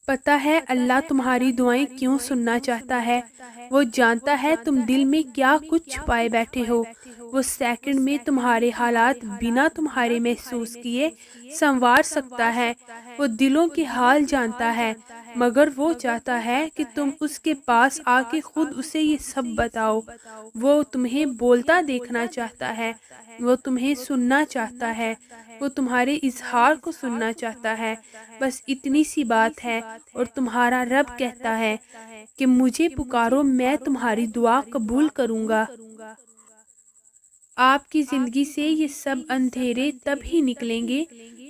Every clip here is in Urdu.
پتہ ہے اللہ تمہاری دعائیں کیوں سننا چاہتا ہے۔ وہ جانتا ہے تم دل میں کیا کچھ چھپائے بیٹھے ہو۔ وہ سیکنڈ میں تمہارے حالات بنا تمہارے محسوس کیے سنوار سکتا ہے۔ وہ دلوں کے حال جانتا ہے، مگر وہ چاہتا ہے کہ تم اس کے پاس آ کے خود اسے یہ سب بتاؤ۔ وہ تمہیں بولتا دیکھنا چاہتا ہے، وہ تمہیں سننا چاہتا ہے، وہ تمہارے اظہار کو سننا چاہتا ہے۔ بس اتنی سی بات ہے، اور تمہارا رب کہتا ہے کہ مجھے پکارو، میں تمہاری دعا قبول کروں گا۔ آپ کی زندگی سے یہ سب اندھیرے تب ہی نکلیں گے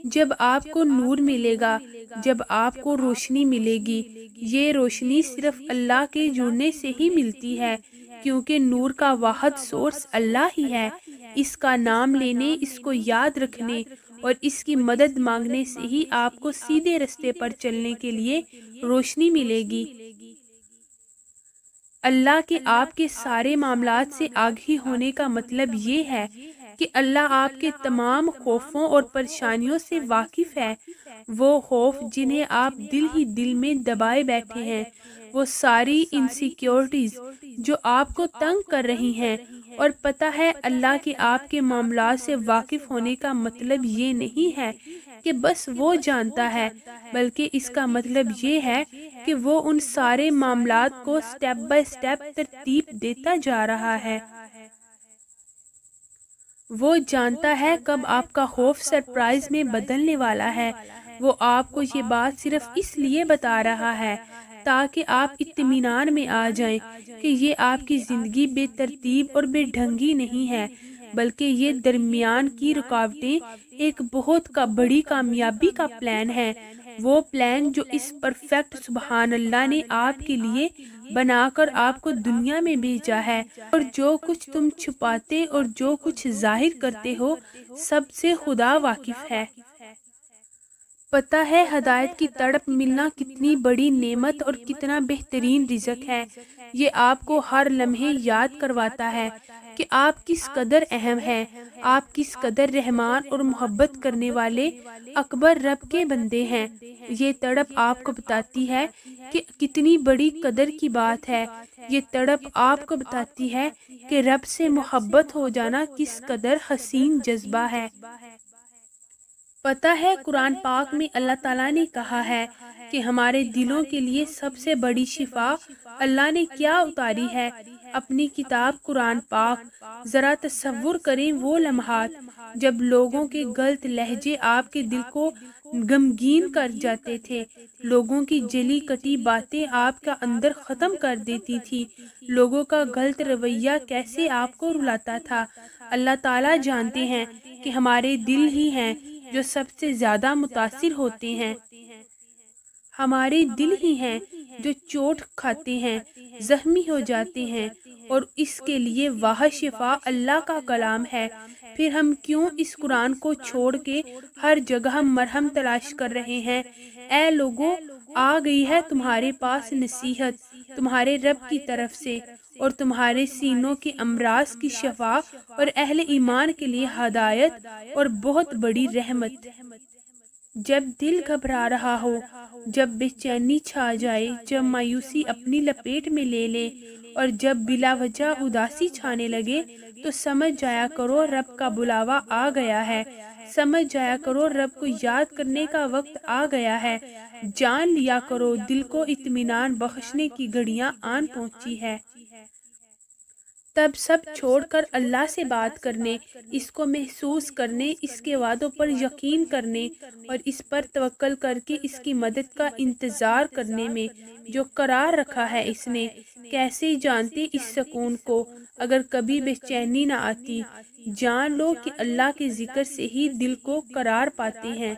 جب آپ کو نور ملے گا، جب آپ کو روشنی ملے گی۔ یہ روشنی صرف اللہ کے جڑنے سے ہی ملتی ہے، کیونکہ نور کا واحد سورس اللہ ہی ہے۔ اس کا نام لینے، اس کو یاد رکھنے اور اس کی مدد مانگنے سے ہی آپ کو سیدھے رستے پر چلنے کے لیے روشنی ملے گی۔ اللہ کے آپ کے سارے معاملات سے آگاہی ہونے کا مطلب یہ ہے کہ اللہ آپ کے تمام خوفوں اور پریشانیوں سے واقف ہے۔ وہ خوف جنہیں آپ دل ہی دل میں دبائے بیٹھے ہیں، وہ ساری انسیکیورٹیز جو آپ کو تنگ کر رہی ہیں، اور پتہ ہے اللہ کے آپ کے معاملات سے واقف ہونے کا مطلب یہ نہیں ہے کہ بس وہ جانتا ہے، بلکہ اس کا مطلب یہ ہے کہ وہ ان سارے معاملات کو سٹیپ بائی سٹیپ ترتیب دیتا جا رہا ہے۔ وہ جانتا ہے کب آپ کا خوف سرپرائز میں بدلنے والا ہے۔ وہ آپ کو یہ بات صرف اس لیے بتا رہا ہے تاکہ آپ اطمینان میں آ جائیں کہ یہ آپ کی زندگی بے ترتیب اور بے ڈھنگی نہیں ہے، بلکہ یہ درمیان کی رکاوٹیں ایک بہت بڑی کامیابی کا پلان ہے۔ وہ پلان جو اس پرفیکٹ سبحان اللہ نے آپ کے لیے بنا کر آپ کو دنیا میں بھیجا ہے، اور جو کچھ تم چھپاتے اور جو کچھ ظاہر کرتے ہو، سب سے خدا واقف ہے۔ پتہ ہے ہدایت کی تڑپ ملنا کتنی بڑی نعمت اور کتنا بہترین رزق ہے۔ یہ آپ کو ہر لمحے یاد کرواتا ہے کہ آپ کس قدر اہم ہیں، آپ کس قدر رحمان اور محبت کرنے والے اکبر رب کے بندے ہیں۔ یہ تڑپ آپ کو بتاتی ہے کہ کتنی بڑی قدر کی بات ہے۔ یہ تڑپ آپ کو بتاتی ہے کہ رب سے محبت ہو جانا کس قدر حسین جذبہ ہے۔ پتہ ہے قرآن پاک میں اللہ تعالیٰ نے کہا ہے کہ ہمارے دلوں کے لیے سب سے بڑی شفا اللہ نے کیا اتاری ہے، اپنی کتاب قرآن پاک۔ ذرا تصور کریں وہ لمحات جب لوگوں کے غلط لہجے آپ کے دل کو غمگین کر جاتے تھے، لوگوں کی جلی کٹی باتیں آپ کا اندر ختم کر دیتی تھی، لوگوں کا غلط رویہ کیسے آپ کو رلاتا تھا۔ اللہ تعالیٰ جانتے ہیں کہ ہمارے دل ہی ہیں جو سب سے زیادہ متاثر ہوتے ہیں۔ ہمارے دل ہی ہیں جو چوٹ کھاتے ہیں، زخمی ہو جاتے ہیں، اور اس کے لیے واحد شفا اللہ کا کلام ہے۔ پھر ہم کیوں اس قرآن کو چھوڑ کے ہر جگہ مرہم تلاش کر رہے ہیں؟ اے لوگو، آ گئی ہے تمہارے پاس نصیحت تمہارے رب کی طرف سے، اور تمہارے سینوں کے امراض کی شفا، اور اہل ایمان کے لیے ہدایت اور بہت بڑی رحمت۔ جب دل گھبرا رہا ہو، جب بے چینی چھا جائے، جب مایوسی اپنی لپیٹ میں لے لے، اور جب بلا وجہ اداسی چھانے لگے، تو سمجھ جایا کرو رب کا بلاوا آ گیا ہے۔ سمجھ جایا کرو رب کو یاد کرنے کا وقت آ گیا ہے۔ جان لیا کرو دل کو اطمینان بخشنے کی گھڑیاں آن پہنچی ہے۔ تب سب چھوڑ کر اللہ سے بات کرنے، اس کو محسوس کرنے، اس کے وعدوں پر یقین کرنے، اور اس پر توکل کر کے اس کی مدد کا انتظار کرنے میں جو قرار رکھا ہے اس نے۔ کیسے جانتے اس سکون کو اگر کبھی بے چینی نہ آتی؟ جان لو کہ اللہ کے ذکر سے ہی دل کو قرار پاتے ہیں۔